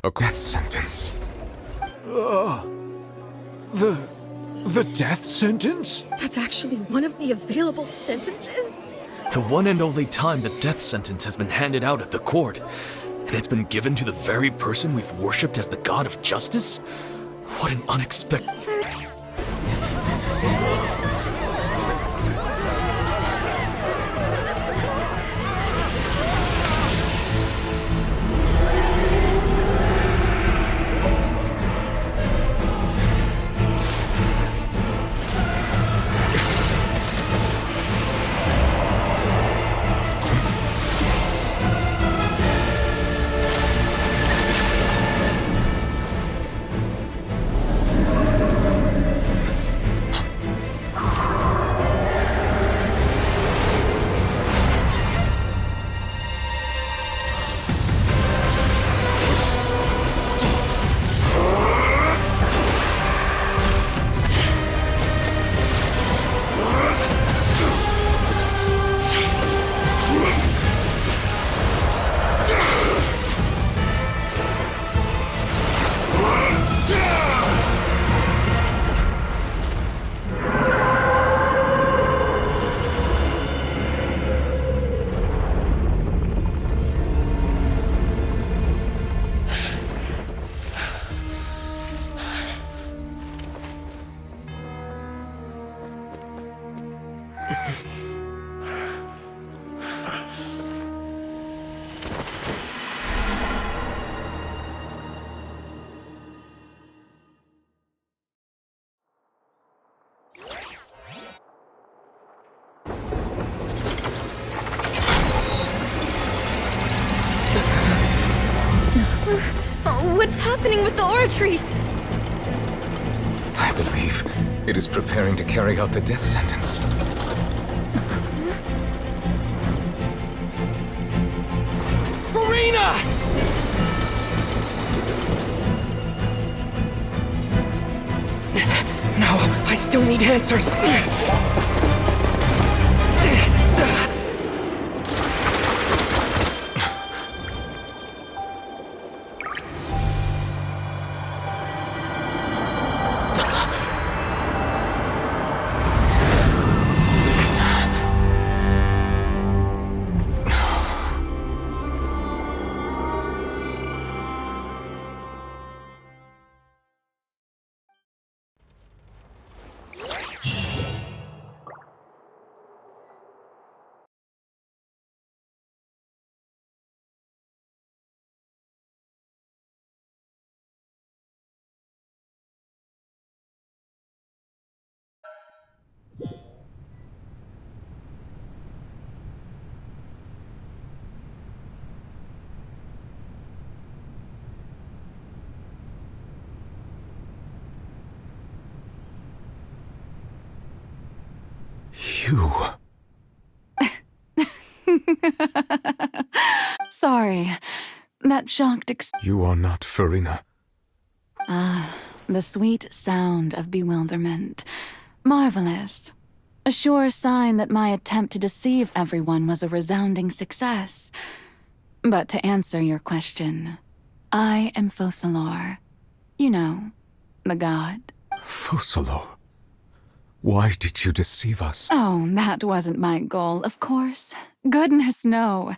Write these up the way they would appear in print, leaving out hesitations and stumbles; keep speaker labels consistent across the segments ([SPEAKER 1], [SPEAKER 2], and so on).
[SPEAKER 1] A death sentence.
[SPEAKER 2] The death sentence?
[SPEAKER 3] That's actually one of the available sentences?
[SPEAKER 4] The one and only time the death sentence has been handed out at the court, and it's been given to the very person we've worshipped as the god of justice? What an unexpected...
[SPEAKER 3] What's happening with the oratories?
[SPEAKER 1] I believe it is preparing to carry out the death sentence.
[SPEAKER 4] Farina! No, I still need answers.
[SPEAKER 1] You...
[SPEAKER 5] Sorry. That shocked
[SPEAKER 1] You are not Farina.
[SPEAKER 5] the sweet sound of bewilderment. Marvelous. A sure sign that my attempt to deceive everyone was a resounding success. But to answer your question, I am Focalor. You know, the god.
[SPEAKER 1] Focalor. Why did you deceive us?
[SPEAKER 5] Oh, that wasn't my goal, of course. Goodness, no.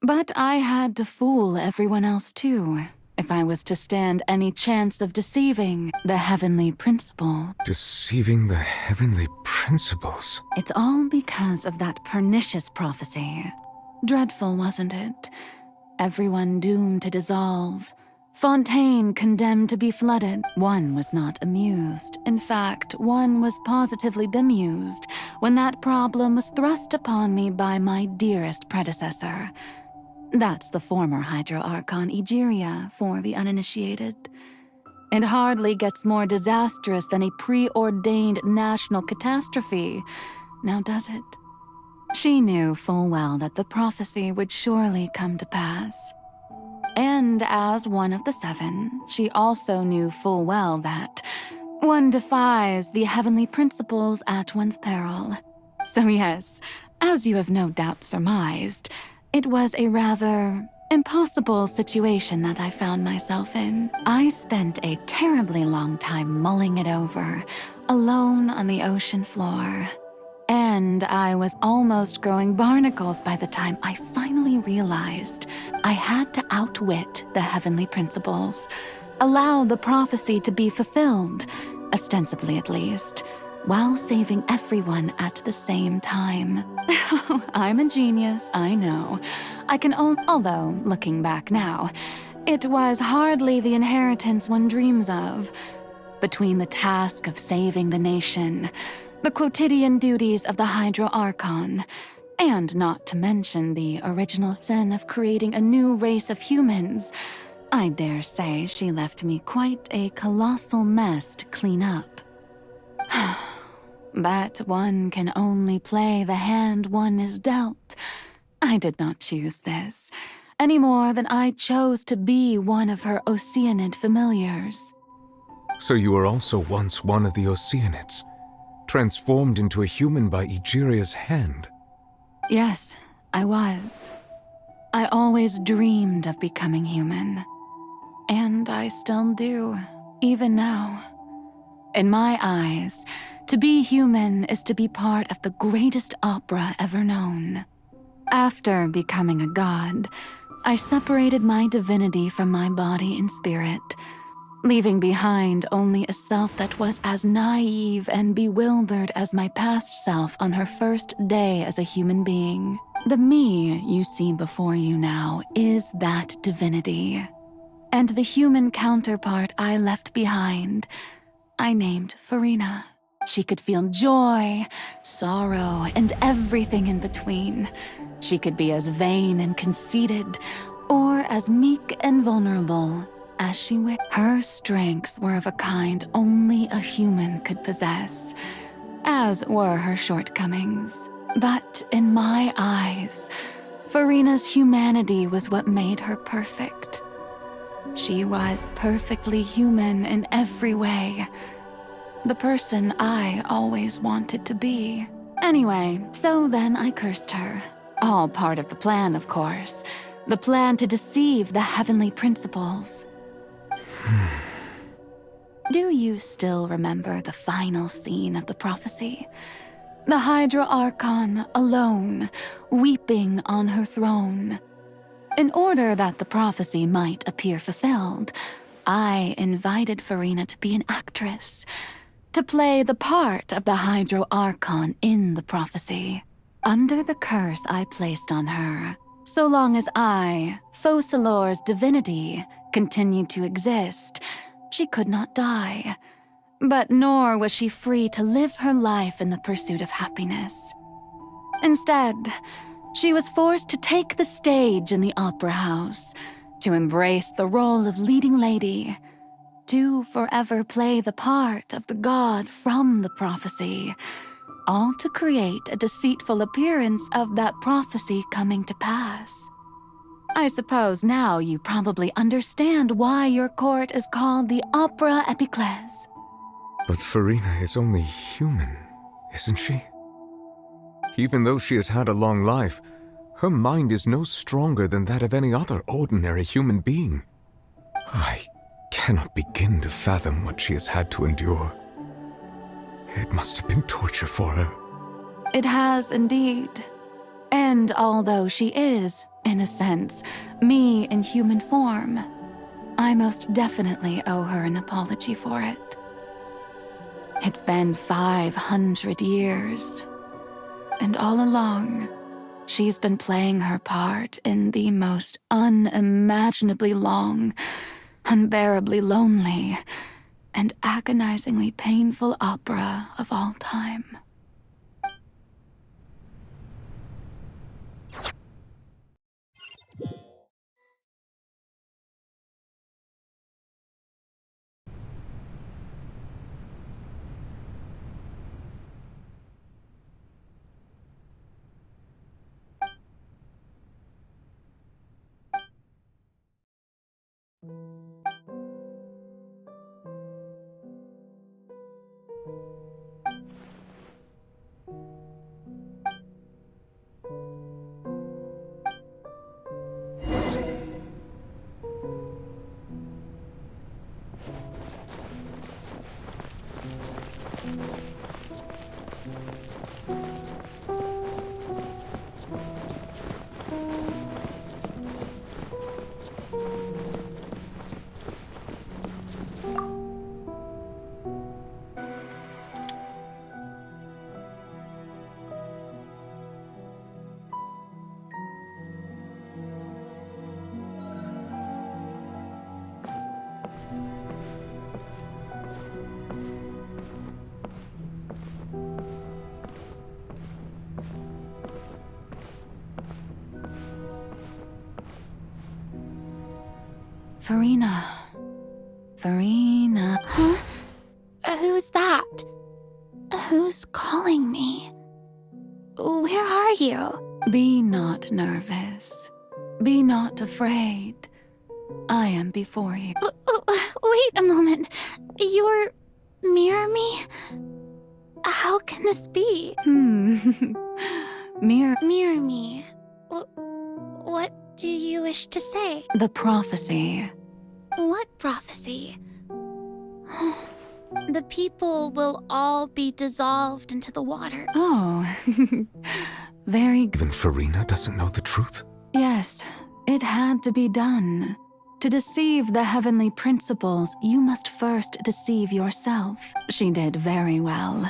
[SPEAKER 5] But I had to fool everyone else, too, if I was to stand any chance of deceiving the heavenly principle.
[SPEAKER 1] Deceiving the heavenly principles.
[SPEAKER 5] It's all because of that pernicious prophecy. Dreadful, wasn't it? Everyone doomed to dissolve. Fontaine condemned to be flooded. One was not amused. In fact, one was positively bemused when that problem was thrust upon me by my dearest predecessor. That's the former Hydro Archon Egeria for the uninitiated. It hardly gets more disastrous than a preordained national catastrophe, now does it? She knew full well that the prophecy would surely come to pass. And as one of the seven, she also knew full well that one defies the heavenly principles at one's peril. So yes, as you have no doubt surmised, it was a rather Impossible situation that I found myself in. I spent a terribly long time mulling it over, alone on the ocean floor. And I was almost growing barnacles by the time I finally realized I had to outwit the heavenly principles, allow the prophecy to be fulfilled, ostensibly at least, while saving everyone at the same time. I'm a genius, I know. Although, looking back now, it was hardly the inheritance one dreams of. Between the task of saving the nation, the quotidian duties of the Hydro Archon, and not to mention the original sin of creating a new race of humans, I dare say she left me quite a colossal mess to clean up. But one can only play the hand one is dealt. I did not choose this, any more than I chose to be one of her Oceanid familiars.
[SPEAKER 1] So you were also once one of the Oceanids, transformed into a human by Egeria's hand.
[SPEAKER 5] Yes, I was. I always dreamed of becoming human. And I still do, even now. In my eyes, to be human is to be part of the greatest opera ever known. After becoming a god, I separated my divinity from my body and spirit, leaving behind only a self that was as naive and bewildered as my past self on her first day as a human being. The me you see before you now is that divinity. And the human counterpart I left behind, I named Farina. She could feel joy, sorrow, and everything in between. She could be as vain and conceited, or as meek and vulnerable as she wished. Her strengths were of a kind only a human could possess, as were her shortcomings. But in my eyes, Farina's humanity was what made her perfect. She was perfectly human in every way. The person I always wanted to be. Anyway, so then I cursed her. All part of the plan, of course. The plan to deceive the heavenly principles. Do you still remember the final scene of the prophecy? The Hydra Archon alone, weeping on her throne. In order that the prophecy might appear fulfilled, I invited Farina to be an actress, to play the part of the Hydro Archon in the prophecy. Under the curse I placed on her, so long as I, Focalor's divinity, continued to exist, she could not die. But nor was she free to live her life in the pursuit of happiness. Instead, she was forced to take the stage in the opera house, to embrace the role of leading lady, to forever play the part of the god from the prophecy, all to create a deceitful appearance of that prophecy coming to pass. I suppose now you probably understand why your court is called the Opera Epiclese.
[SPEAKER 1] But Farina is only human, isn't she? Even though she has had a long life, her mind is no stronger than that of any other ordinary human being. I cannot begin to fathom what she has had to endure. It must have been torture for her.
[SPEAKER 5] It has indeed. And although she is, in a sense, me in human form, I most definitely owe her an apology for it. It's been 500 years. And all along, she's been playing her part in the most unimaginably long, unbearably lonely, and agonizingly painful opera of all time. Farina. Farina.
[SPEAKER 6] Huh? Who's that? Who's calling me? Where are you?
[SPEAKER 5] Be not nervous. Be not afraid. I am before you.
[SPEAKER 6] Wait a moment. You're mirror me? How can this be?
[SPEAKER 5] Mirror.
[SPEAKER 6] Mirror me. What do you wish to say?
[SPEAKER 5] The prophecy.
[SPEAKER 6] What prophecy? The people will all be dissolved into the water.
[SPEAKER 5] Oh, very good.
[SPEAKER 1] Even Farina doesn't know the truth.
[SPEAKER 5] Yes, it had to be done. To deceive the heavenly principles, you must first deceive yourself. She did very well.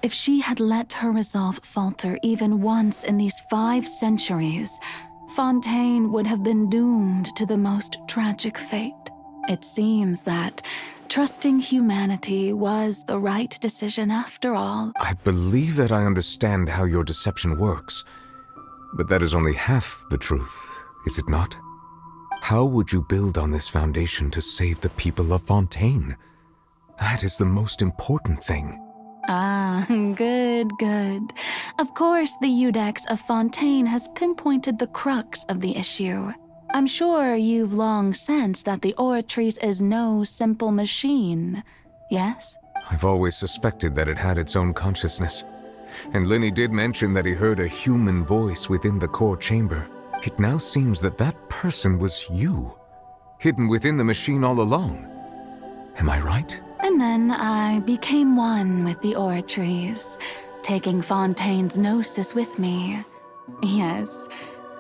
[SPEAKER 5] If she had let her resolve falter even once in these 5 centuries, Fontaine would have been doomed to the most tragic fate. It seems that trusting humanity was the right decision after all.
[SPEAKER 1] I believe that I understand how your deception works, but that is only half the truth, is it not? How would you build on this foundation to save the people of Fontaine? That is the most important thing.
[SPEAKER 5] Ah, good. Of course, the Iudex of Fontaine has pinpointed the crux of the issue. I'm sure you've long sensed that the Oratrice is no simple machine, yes?
[SPEAKER 1] I've always suspected that it had its own consciousness. And Lenny did mention that he heard a human voice within the core chamber. It now seems that that person was you, hidden within the machine all along. Am I right?
[SPEAKER 5] And then I became one with the Oratrice, taking Fontaine's gnosis with me. Yes,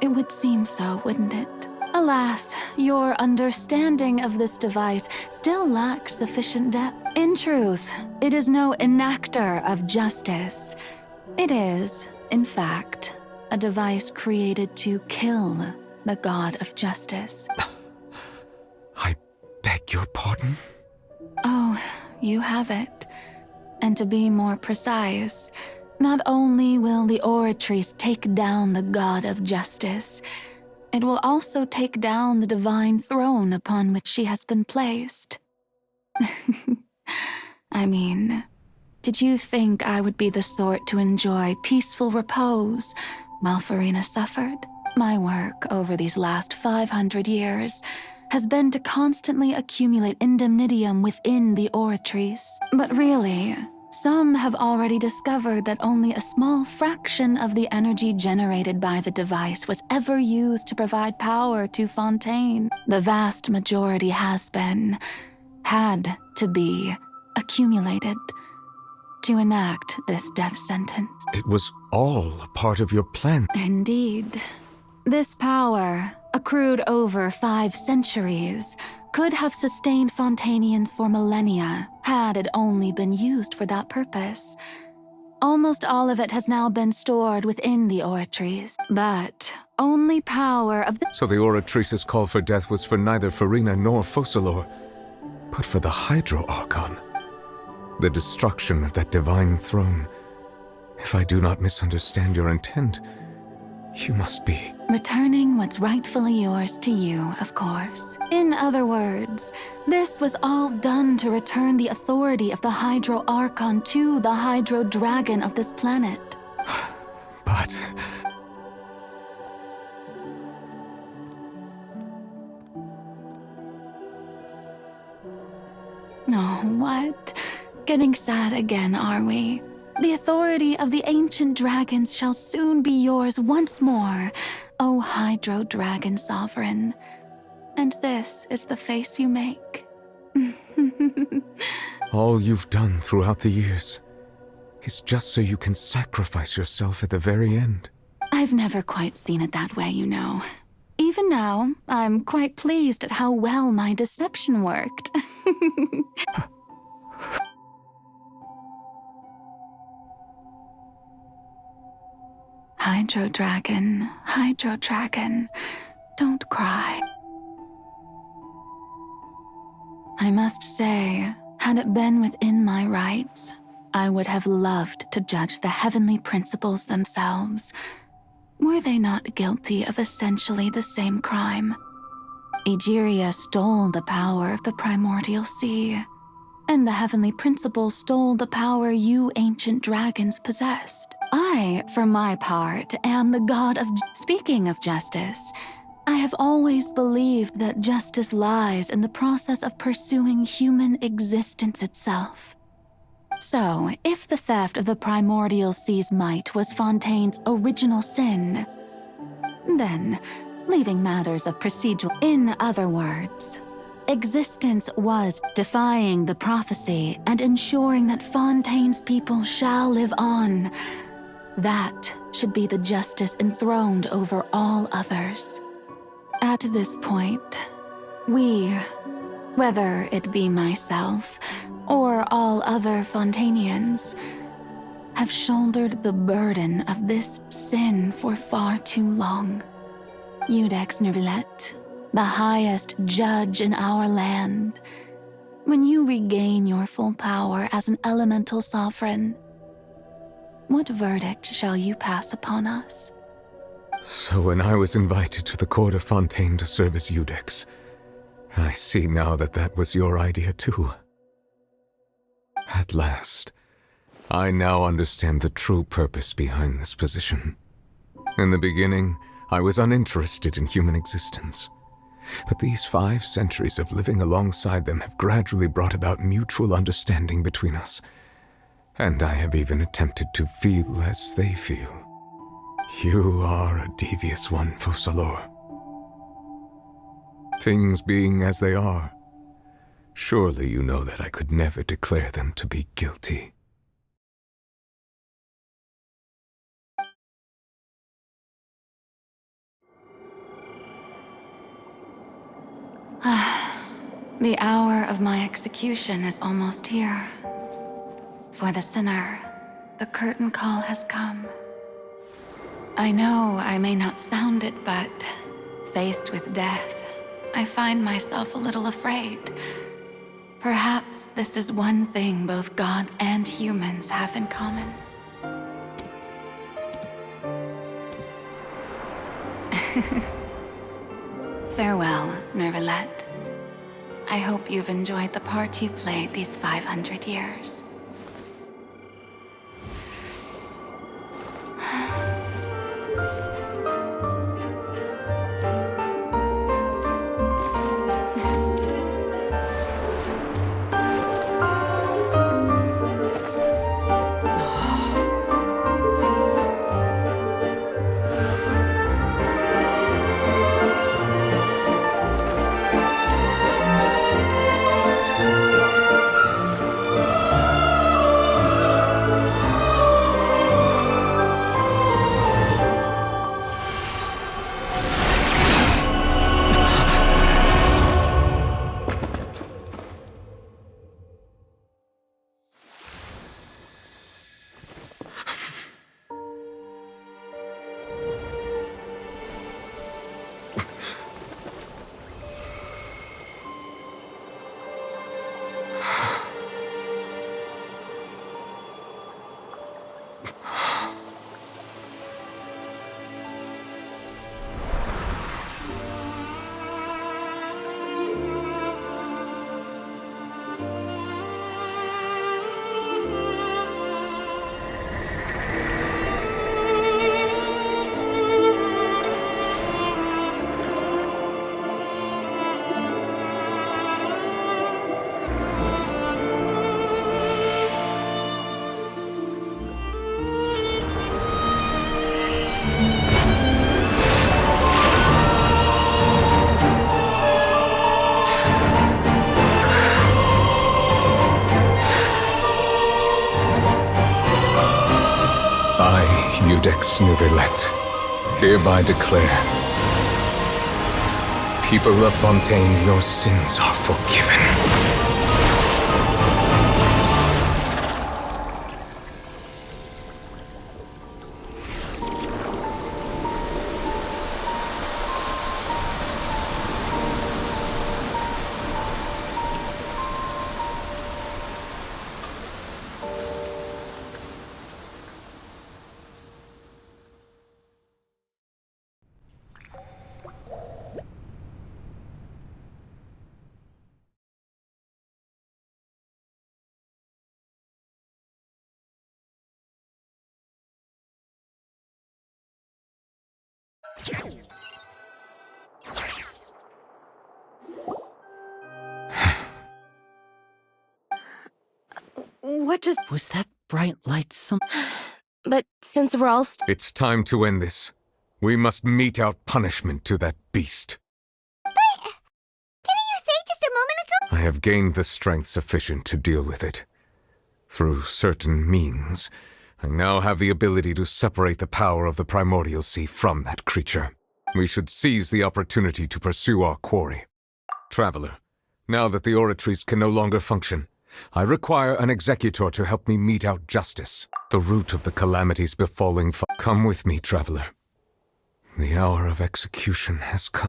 [SPEAKER 5] it would seem so, wouldn't it? Alas, your understanding of this device still lacks sufficient depth. In truth, it is no enactor of justice. It is, in fact, a device created to kill the god of justice.
[SPEAKER 1] I beg your pardon?
[SPEAKER 5] Oh, you have it. And to be more precise, not only will the Oratrice take down the god of justice, it will also take down the divine throne upon which she has been placed. I mean, did you think I would be the sort to enjoy peaceful repose while Farina suffered? My work over these last 500 years has been to constantly accumulate indemnitium within the Oratrice. But really, some have already discovered that only a small fraction of the energy generated by the device was ever used to provide power to Fontaine. The vast majority had to be accumulated to enact this death sentence.
[SPEAKER 1] It was all a part of your plan.
[SPEAKER 5] Indeed. This power, accrued over 5 centuries, could have sustained Fontainians for millennia had it only been used for that purpose. Almost all of it has now been stored within the Oratrice, but only power of the—
[SPEAKER 1] So the Oratrice's call for death was for neither Farina nor Focalor, but for the Hydro Archon. The destruction of that divine throne. If I do not misunderstand your intent, you must be—
[SPEAKER 5] returning what's rightfully yours to you, of course. In other words, this was all done to return the authority of the Hydro Archon to the Hydro Dragon of this planet.
[SPEAKER 1] But—
[SPEAKER 5] Oh, what? Getting sad again, are we? The authority of the ancient dragons shall soon be yours once more, O Hydro Dragon Sovereign. And this is the face you make.
[SPEAKER 1] all you've done throughout the years is just so you can sacrifice yourself at the very end.
[SPEAKER 5] I've never quite seen it that way, you know. Even now, I'm quite pleased at how well my deception worked. Hydro Dragon, don't cry. I must say, had it been within my rights, I would have loved to judge the heavenly principles themselves. Were they not guilty of essentially the same crime? Egeria stole the power of the primordial sea, and the heavenly principle stole the power you ancient dragons possessed. I, for my part, am the god of... Speaking of justice, I have always believed that justice lies in the process of pursuing human existence itself. So, if the theft of the primordial sea's might was Fontaine's original sin, then, leaving matters of procedural... In other words, existence was defying the prophecy and ensuring that Fontaine's people shall live on. That should be the justice enthroned over all others. At this point, we, whether it be myself or all other Fontainians, have shouldered the burden of this sin for far too long. Iudex Nervillet, the highest judge in our land, when you regain your full power as an elemental sovereign, what verdict shall you pass upon us?
[SPEAKER 1] So when I was invited to the court of Fontaine to serve as Iudex, I see now that that was your idea too. At last, I now understand the true purpose behind this position. In the beginning, I was uninterested in human existence. But these 5 centuries of living alongside them have gradually brought about mutual understanding between us. And I have even attempted to feel as they feel. You are a devious one, Focalor. Things being as they are, surely you know that I could never declare them to be guilty.
[SPEAKER 5] The hour of my execution is almost here. For the sinner, the curtain call has come. I know I may not sound it, but faced with death, I find myself a little afraid. Perhaps this is one thing both gods and humans have in common. Farewell, Nervillet. I hope you've enjoyed the part you played these 500 years.
[SPEAKER 1] Iudex Nervillet, hereby declare, people of Fontaine, your sins are forgiven.
[SPEAKER 3] What just...
[SPEAKER 7] Was that bright light some...
[SPEAKER 3] But since we're all
[SPEAKER 1] It's time to end this. We must mete out punishment to that beast.
[SPEAKER 6] Didn't you say just a moment ago?
[SPEAKER 1] I have gained the strength sufficient to deal with it. Through certain means, I now have the ability to separate the power of the primordial sea from that creature. We should seize the opportunity to pursue our quarry. Traveler, now that the oratories can no longer function, I require an executor to help me mete out justice. The root of the calamities befalling... Come with me, traveler. The hour of execution has come.